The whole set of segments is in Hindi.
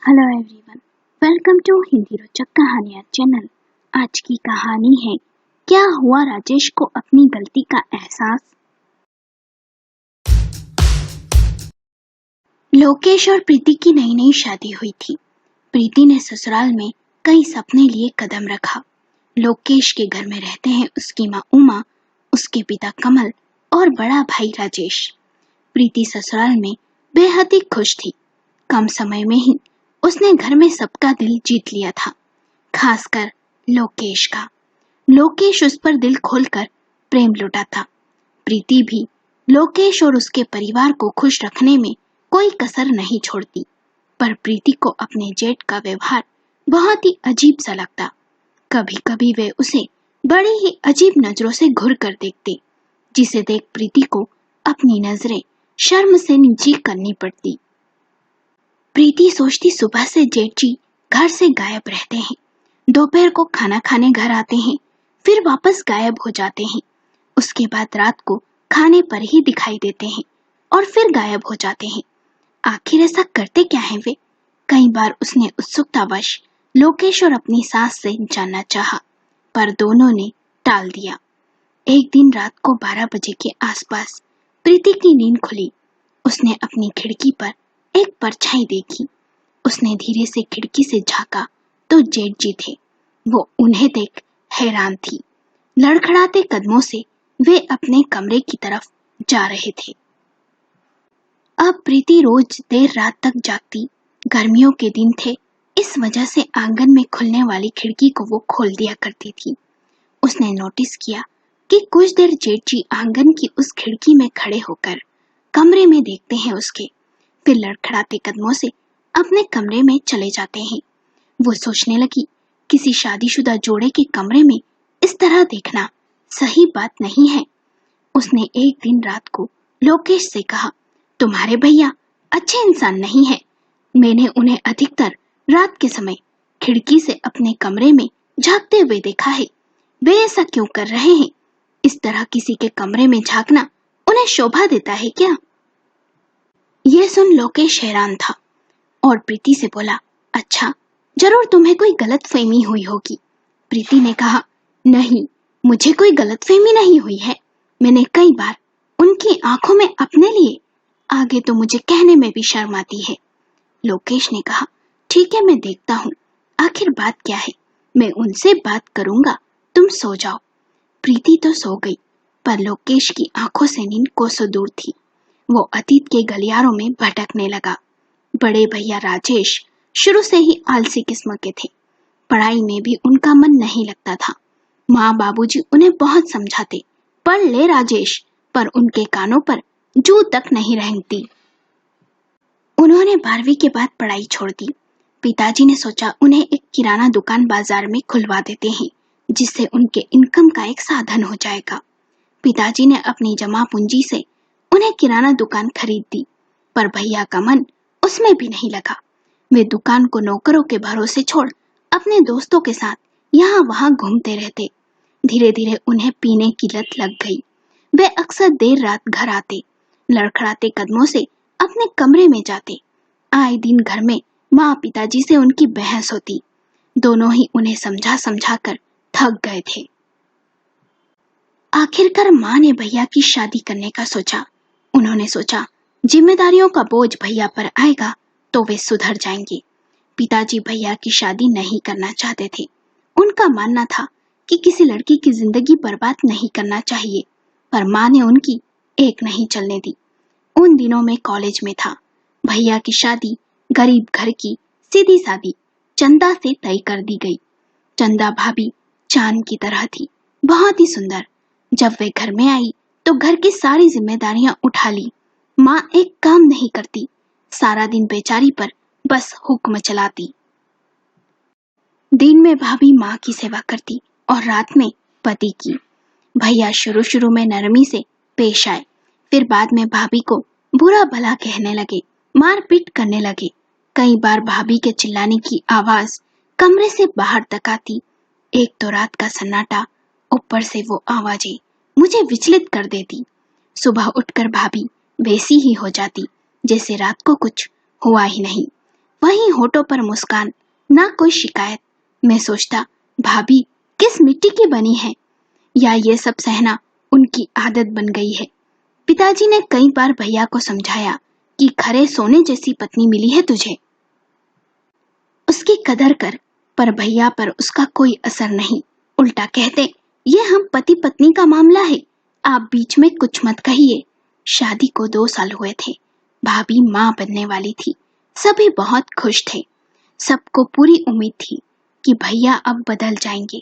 Hello everyone, welcome to Hindi रोचक कहानियाँ चैनल। आज की कहानी है क्या हुआ राजेश को अपनी गलती का एहसास। लोकेश और प्रीति की नई नई शादी हुई थी। प्रीति ने ससुराल में कई सपने लिए कदम रखा। लोकेश के घर में रहते हैं उसकी माँ उमा, उसके पिता कमल और बड़ा भाई राजेश। प्रीति ससुराल में बेहद ही खुश थी। कम समय में ही उसने घर में सबका दिल जीत लिया था, खासकर लोकेश का। लोकेश उस पर दिल खोलकर प्रेम लुटा था। प्रीति भी लोकेश और उसके परिवार को खुश रखने में कोई कसर नहीं छोड़ती, पर प्रीति को अपने जेठ का व्यवहार बहुत ही अजीब सा लगता। कभी कभी वे उसे बड़ी ही अजीब नजरों से घूर कर देखते, जिसे देख प्रीति को अपनी नजरें शर्म से नीची करनी पड़ती। प्रीति सोचती सुबह से जेठ जी घर से गायब रहते हैं, दोपहर को खाना खाने घर आते हैं, फिर वापस गायब हो जाते हैं। उसके बाद रात को खाने पर ही दिखाई देते हैं और फिर गायब हो जाते हैं। आखिर ऐसा करते क्या हैं वे? कई बार उसने उत्सुकतावश लोकेश और अपनी सास से जानना चाहा, पर दोनों ने टाल दिया। एक दिन रात को 12 बजे के आसपास प्रीति की नींद खुली। उसने अपनी खिड़की पर एक परछाई देखी। उसने धीरे से खिड़की से झांका तो जेठ जी थे। वो उन्हें देख हैरान थी। लड़खड़ाते कदमों से वे अपने कमरे की तरफ जा रहे थे। अब प्रीति रोज देर रात तक जागती। गर्मियों के दिन थे, इस वजह से आंगन में खुलने वाली खिड़की को वो खोल दिया करती थी। उसने नोटिस किया कि कुछ देर जेठ जी आंगन की उस खिड़की में खड़े होकर कमरे में देखते हैं उसके, फिर लड़खड़ाते कदमों से अपने कमरे में चले जाते हैं। वो सोचने लगी, किसी शादीशुदा जोड़े के कमरे में इस तरह देखना सही बात नहीं है। उसने एक दिन रात को लोकेश से कहा, तुम्हारे भैया अच्छे इंसान नहीं है। मैंने उन्हें अधिकतर रात के समय खिड़की से अपने कमरे में झांकते हुए देखा है। वे ऐसा क्यों कर रहे हैं? इस तरह किसी के कमरे में झांकना उन्हें शोभा देता है क्या? यह सुन लोकेश हैरान था और प्रीति से बोला, अच्छा, जरूर तुम्हें कोई गलतफहमी हुई होगी। प्रीति ने कहा, नहीं, मुझे कोई गलतफहमी नहीं हुई है। मैंने कई बार उनकी आंखों में अपने लिए, आगे तो मुझे कहने में भी शर्म आती है। लोकेश ने कहा, ठीक है, मैं देखता हूँ आखिर बात क्या है। मैं उनसे बात करूंगा, तुम सो जाओ। प्रीति तो सो गई, पर लोकेश की आंखों से नींद कोसों दूर थी। वो अतीत के गलियारों में भटकने लगा। बड़े भैया राजेश शुरू से ही आलसी किस्म के थे। पढ़ाई में भी उनका मन नहीं लगता था। माँ बाबूजी उन्हें बहुत समझाते, पढ़ ले राजेश, पर उनके कानों पर जू तक नहीं रेंगती। उन्होंने 12वीं के बाद पढ़ाई छोड़ दी। पिताजी ने सोचा उन्हें एक किराना दुकान बाजार में खुलवा देते हैं, जिससे उनके इनकम का एक साधन हो जाएगा। पिताजी ने अपनी जमा पूंजी से उन्हें किराना दुकान खरीद दी, पर भैया का मन उसमें भी नहीं लगा। वे दुकान को नौकरों के भरोसे छोड़ अपने दोस्तों के साथ यहाँ वहाँ घूमते रहते। धीरे धीरे उन्हें पीने की लत लग गई। वे अक्सर देर रात घर आते, लड़खड़ाते कदमों से अपने कमरे में जाते। आए दिन घर में माँ पिताजी से उनकी बहस होती। दोनों ही उन्हें समझा समझा कर थक गए थे। आखिरकार माँ ने भैया की शादी करने का सोचा। उन्होंने सोचा, जिम्मेदारियों का बोझ भैया पर आएगा तो वे सुधर जाएंगे। पिताजी भैया की शादी नहीं करना चाहते थे। उनका मानना था कि किसी लड़की की जिंदगी बर्बाद नहीं करना चाहिए, पर माँ ने उनकी एक नहीं चलने दी। उन दिनों में कॉलेज में था। भैया की शादी गरीब घर की सीधी सादी चंदा से तय कर दी गई। चंदा भाभी चांद की तरह थी, बहुत ही सुंदर। जब वे घर में आई तो घर की सारी जिम्मेदारियां उठा ली। माँ एक काम नहीं करती, सारा दिन बेचारी पर बस हुक्म चलाती। दिन में भाभी माँ की सेवा करती और रात में पति की। भैया शुरू शुरू में नरमी से पेश आए, फिर बाद में भाभी को बुरा भला कहने लगे, मारपीट करने लगे। कई बार भाभी के चिल्लाने की आवाज कमरे से बाहर तक आती। एक तो रात का सन्नाटा, ऊपर से वो आवाजें मुझे विचलित कर देती। सुबह उठकर भाभी वैसी ही हो जाती जैसे रात को कुछ हुआ ही नहीं। वहीं होठों पर मुस्कान, ना कोई शिकायत। मैं सोचता, भाभी किस मिट्टी की बनी है, या ये सब सहना उनकी आदत बन गई है। पिताजी ने कई बार भैया को समझाया कि खरे सोने जैसी पत्नी मिली है तुझे, उसकी कदर कर, पर भैया पर उसका कोई असर नहीं। उल्टा कहते, ये हम पति पत्नी का मामला है, आप बीच में कुछ मत कहिए। शादी को 2 साल हुए थे, भाभी माँ बनने वाली थी। सभी बहुत खुश थे, सबको पूरी उम्मीद थी कि भैया अब बदल जाएंगे।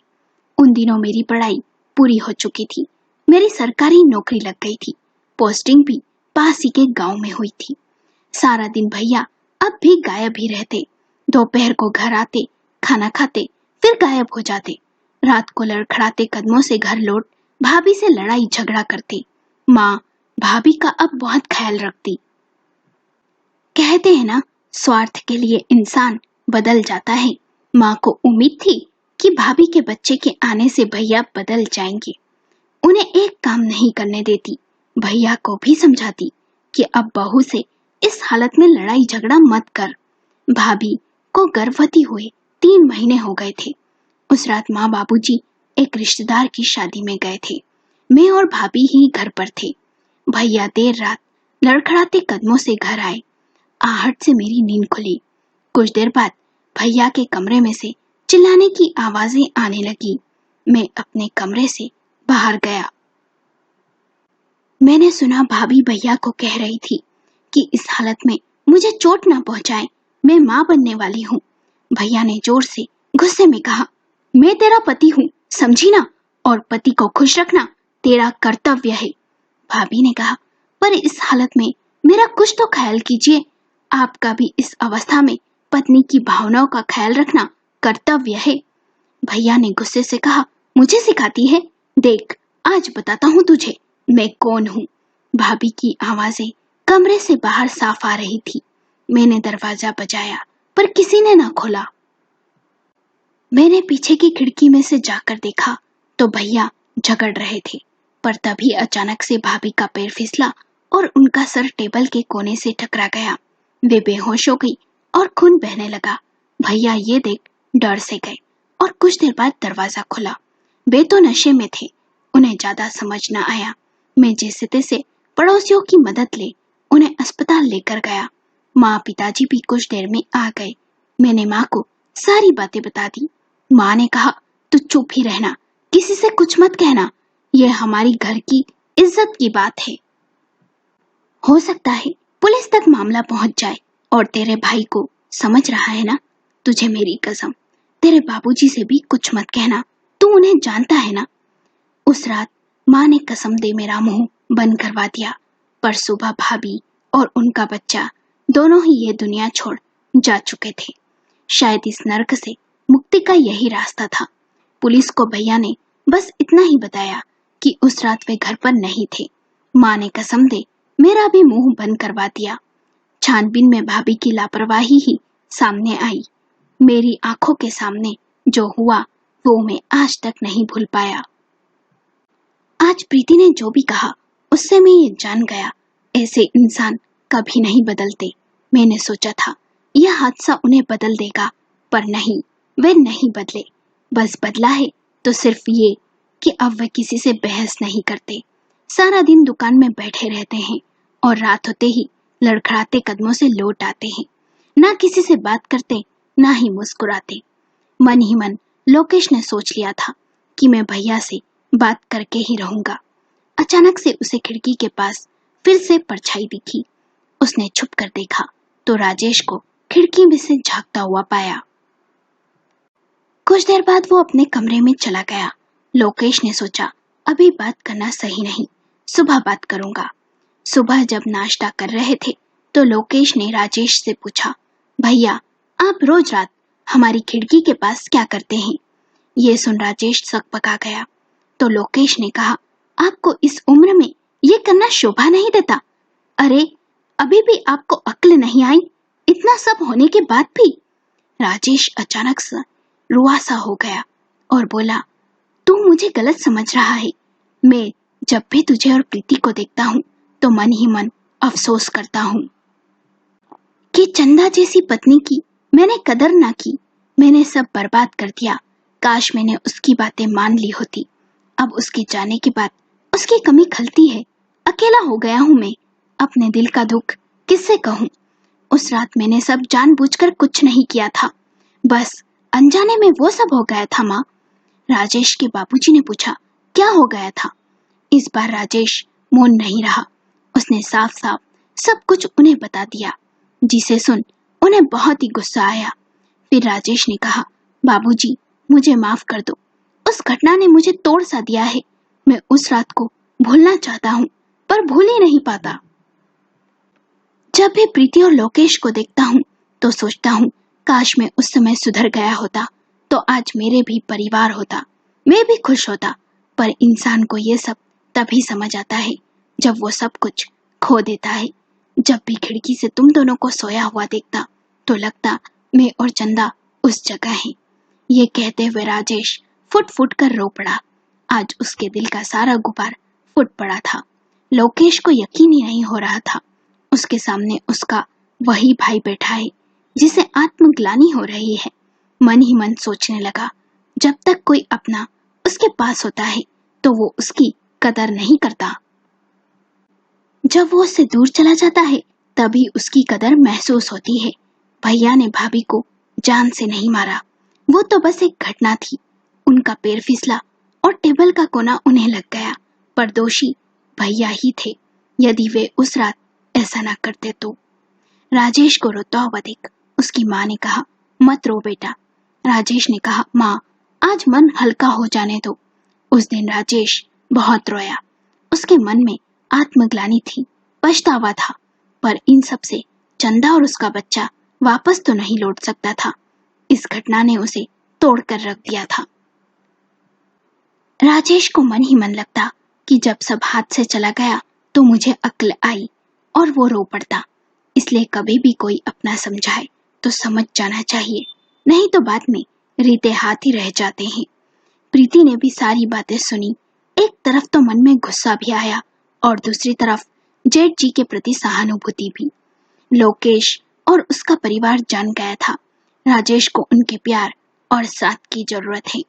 उन दिनों मेरी पढ़ाई पूरी हो चुकी थी, मेरी सरकारी नौकरी लग गई थी, पोस्टिंग भी पास ही के गांव में हुई थी। सारा दिन भैया अब भी गायब ही रहते। दोपहर को घर आते, खाना खाते, फिर गायब हो जाते। रात को लड़खड़ाते कदमों से घर लौट भाभी से लड़ाई झगड़ा करते। माँ भाभी का अब बहुत ख्याल रखती। कहते हैं ना, स्वार्थ के लिए इंसान बदल जाता है। माँ को उम्मीद थी कि भाभी के बच्चे के आने से भैया बदल जाएंगे। उन्हें एक काम नहीं करने देती, भैया को भी समझाती कि अब बहू से इस हालत में लड़ाई झगड़ा मत कर। भाभी को गर्भवती हुए 3 महीने हो गए थे। उस रात माँ बाबूजी एक रिश्तेदार की शादी में गए थे। मैं और भाभी ही घर पर थे। भैया देर रात लड़खड़ाते कदमों से घर आए। आहट से मेरी नींद खुली। कुछ देर बाद भैया के कमरे में से चिल्लाने की आवाजें आने लगी। मैं अपने कमरे से बाहर गया। मैंने सुना भाभी भैया को कह रही थी कि इस हालत में मुझे चोट ना पहुंचाए, मैं माँ बनने वाली हूँ। भैया ने जोर से गुस्से में कहा, मैं तेरा पति हूँ, समझी ना, और पति को खुश रखना तेरा कर्तव्य है। भाभी ने कहा, पर इस हालत में मेरा कुछ तो ख्याल कीजिए, आपका भी इस अवस्था में पत्नी की भावनाओं का ख्याल रखना कर्तव्य है। भैया ने गुस्से से कहा, मुझे सिखाती है, देख आज बताता हूँ तुझे मैं कौन हूँ। भाभी की आवाजें कमरे से बाहर साफ आ रही थी। मैंने दरवाजा बजाया पर किसी ने ना खोला। मैंने पीछे की खिड़की में से जाकर देखा तो भैया झगड़ रहे थे, पर तभी अचानक से भाभी का पैर फिसला और उनका सर टेबल के कोने से टकरा गया। वे बेहोश हो गई और खून बहने लगा। भैया ये देख डर से गए और कुछ देर बाद दरवाजा खुला। वे तो नशे में थे, उन्हें ज्यादा समझ न आया। मैं जैसे तैसे पड़ोसियों की मदद ले उन्हें अस्पताल लेकर गया। माँ पिताजी भी कुछ देर में आ गए। मैंने माँ को सारी बातें बता दी। माँ ने कहा, तू चुप ही रहना, किसी से कुछ मत कहना, यह हमारी घर की इज्जत की बात है। हो सकता है पुलिस तक मामला पहुंच जाए। और तेरे भाई को समझ रहा है ना, तुझे मेरी कसम, तेरे बाबूजी से भी कुछ मत कहना, तू उन्हें जानता है ना। उस रात माँ ने कसम दे मेरा मुंह बंद करवा दिया, पर सुबह भाभी और उनका बच्चा दोनों ही ये दुनिया छोड़ जा चुके थे। शायद इस नर्क से मुक्ति का यही रास्ता था। पुलिस को भैया ने बस इतना ही बताया कि उस रात वे घर पर नहीं थे। माँ ने कसम दे मेरा भी मुंह बंद करवा दिया। छानबीन में भाभी की लापरवाही ही सामने आई। मेरी आंखों के सामने जो हुआ वो मैं आज तक नहीं भूल पाया। आज प्रीति ने जो भी कहा उससे मैं ये जान गया, ऐसे इंसान कभी नहीं बदलते। मैंने सोचा था यह हादसा उन्हें बदल देगा, पर नहीं, वे नहीं बदले। बस बदला है तो सिर्फ ये कि अब वे किसी से बहस नहीं करते, सारा दिन दुकान में बैठे रहते हैं और रात होते ही लड़खड़ाते कदमों से लौट आते हैं। ना किसी से बात करते, ना ही मुस्कुराते। मन ही मन लोकेश ने सोच लिया था कि मैं भैया से बात करके ही रहूंगा। अचानक से उसे खिड़की के पास फिर से परछाई दिखी। उसने छुप कर देखा तो राजेश को खिड़की में से झांकता हुआ पाया। कुछ देर बाद वो अपने कमरे में चला गया। लोकेश ने सोचा अभी बात करना सही नहीं, सुबह बात करूंगा। सुबह जब नाश्ता कर रहे थे तो लोकेश ने राजेश से पूछा, भैया आप रोज रात हमारी खिड़की के पास क्या करते हैं? ये सुन राजेश सकपका गया। तो लोकेश ने कहा, आपको इस उम्र में ये करना शोभा नहीं देता। अरे अभी भी आपको अक्ल नहीं आई, इतना सब होने के बाद भी। राजेश अचानक से रुआसा हो गया और बोला, तू मुझे गलत समझ रहा है। मैं जब भी तुझे और प्रीति को देखता हूँ तो मन ही मन अफसोस करता हूँ कि चंदा जैसी पत्नी की मैंने कदर ना की, मैंने सब बर्बाद कर दिया। काश मैंने उसकी बातें मान ली होती। अब उसके जाने के बाद उसकी कमी खलती है। अकेला हो गया हूँ मैं, अपने दिल का दुख किससे कहूँ। उस रात मैंने सब जानबूझकर कुछ नहीं किया था, बस अनजाने में वो सब हो गया था माँ। राजेश के बाबूजी ने पूछा, क्या हो गया था? इस बार राजेश मौन नहीं रहा। उसने साफ साफ सब कुछ उन्हें बता दिया, जिसे सुन उन्हें बहुत ही गुस्सा आया। फिर राजेश ने कहा, बाबूजी मुझे माफ कर दो, उस घटना ने मुझे तोड़ सा दिया है। मैं उस रात को भूलना चाहता हूँ, पर भूल ही नहीं पाता। जब भी प्रीति और लोकेश को देखता हूँ तो सोचता हूँ, काश मैं उस समय सुधर गया होता तो आज मेरे भी परिवार होता, मैं भी खुश होता। पर इंसान को ये सब तभी समझ आता है जब वो सब कुछ खो देता है। जब भी खिड़की से तुम दोनों को सोया हुआ देखता तो लगता मैं और चंदा उस जगह हैं। ये कहते हुए राजेश फुट फुट कर रो पड़ा। आज उसके दिल का सारा गुबार फुट पड़ा था। लोकेश को यकीन ही नहीं हो रहा था, उसके सामने उसका वही भाई बैठा है जिसे आत्मग्लानि हो रही है। मन ही मन सोचने लगा, जब तक कोई अपना उसके पास होता है तो वो उसकी कदर नहीं करता, जब वो उससे दूर चला जाता है तभी उसकी कदर महसूस होती है। भैया ने भाभी को जान से नहीं मारा, वो तो बस एक घटना थी। उनका पैर फिसला और टेबल का कोना उन्हें लग गया, पर दोषी भैया ही थे। यदि वे उस रात ऐसा ना करते तो। राजेश को रोता हुआ देख उसकी माँ ने कहा, मत रो बेटा। राजेश ने कहा, माँ आज मन हल्का हो जाने दो। उस दिन राजेश बहुत रोया। उसके मन में आत्मग्लानि थी, पछतावा था, पर इन सब से चंदा और उसका बच्चा वापस तो नहीं लौट सकता था। इस घटना ने उसे तोड़ कर रख दिया था। राजेश को मन ही मन लगता कि जब सब हाथ से चला गया तो मुझे अक्ल आई और वो रो पड़ता। इसलिए कभी भी कोई अपना समझाए तो समझ जाना चाहिए, नहीं तो बाद में रीते हाथ ही रह जाते हैं। प्रीति ने भी सारी बातें सुनी। एक तरफ तो मन में गुस्सा भी आया और दूसरी तरफ जेठ जी के प्रति सहानुभूति भी। लोकेश और उसका परिवार जान गया था राजेश को उनके प्यार और साथ की जरूरत है।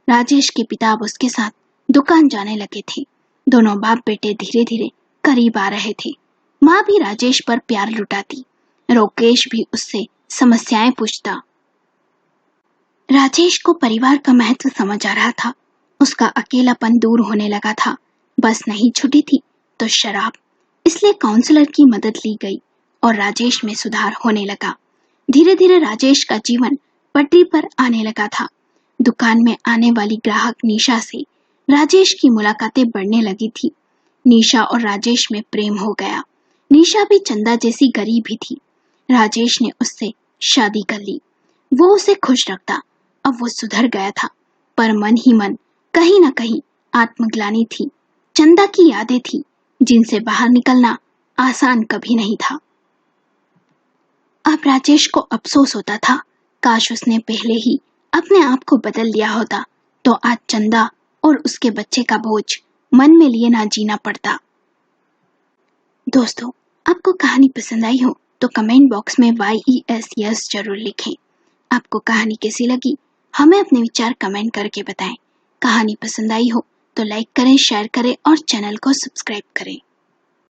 राजेश के पिता अब उसके साथ दुकान जाने लगे थे। दोनों बाप बेटे धीरे धीरे करीब आ रहे थे। माँ भी राजेश पर प्यार लुटाती, लोकेश भी उससे समस्याएं पूछता। राजेश को परिवार का महत्व समझ आ रहा था। उसका अकेलापन दूर होने लगा था। बस नहीं छूटी थी तो शराब। इसलिए काउंसलर की मदद ली गई और राजेश में सुधार होने लगा। धीरे धीरे राजेश का जीवन पटरी पर आने लगा था। दुकान में आने वाली ग्राहक निशा से राजेश की मुलाकातें बढ़ने लगी थी। निशा और राजेश में प्रेम हो गया। निशा भी चंदा जैसी गरीब ही थी। राजेश ने उससे शादी कर ली। वो उसे खुश रखता। अब वो सुधर गया था, पर मन ही मन कहीं ना कहीं आत्मग्लानि थी। चंदा की यादें थी जिनसे बाहर निकलना आसान कभी नहीं था। अब राजेश को अफसोस होता था, काश उसने पहले ही अपने आप को बदल लिया होता तो आज चंदा और उसके बच्चे का बोझ मन में लिए ना जीना पड़ता। दोस्तों, आपको कहानी पसंद आई हो तो कमेंट बॉक्स में YES जरूर लिखें। आपको कहानी कैसी लगी हमें अपने विचार कमेंट करके बताएं। कहानी पसंद आई हो तो लाइक करें, शेयर करें और चैनल को सब्सक्राइब करें।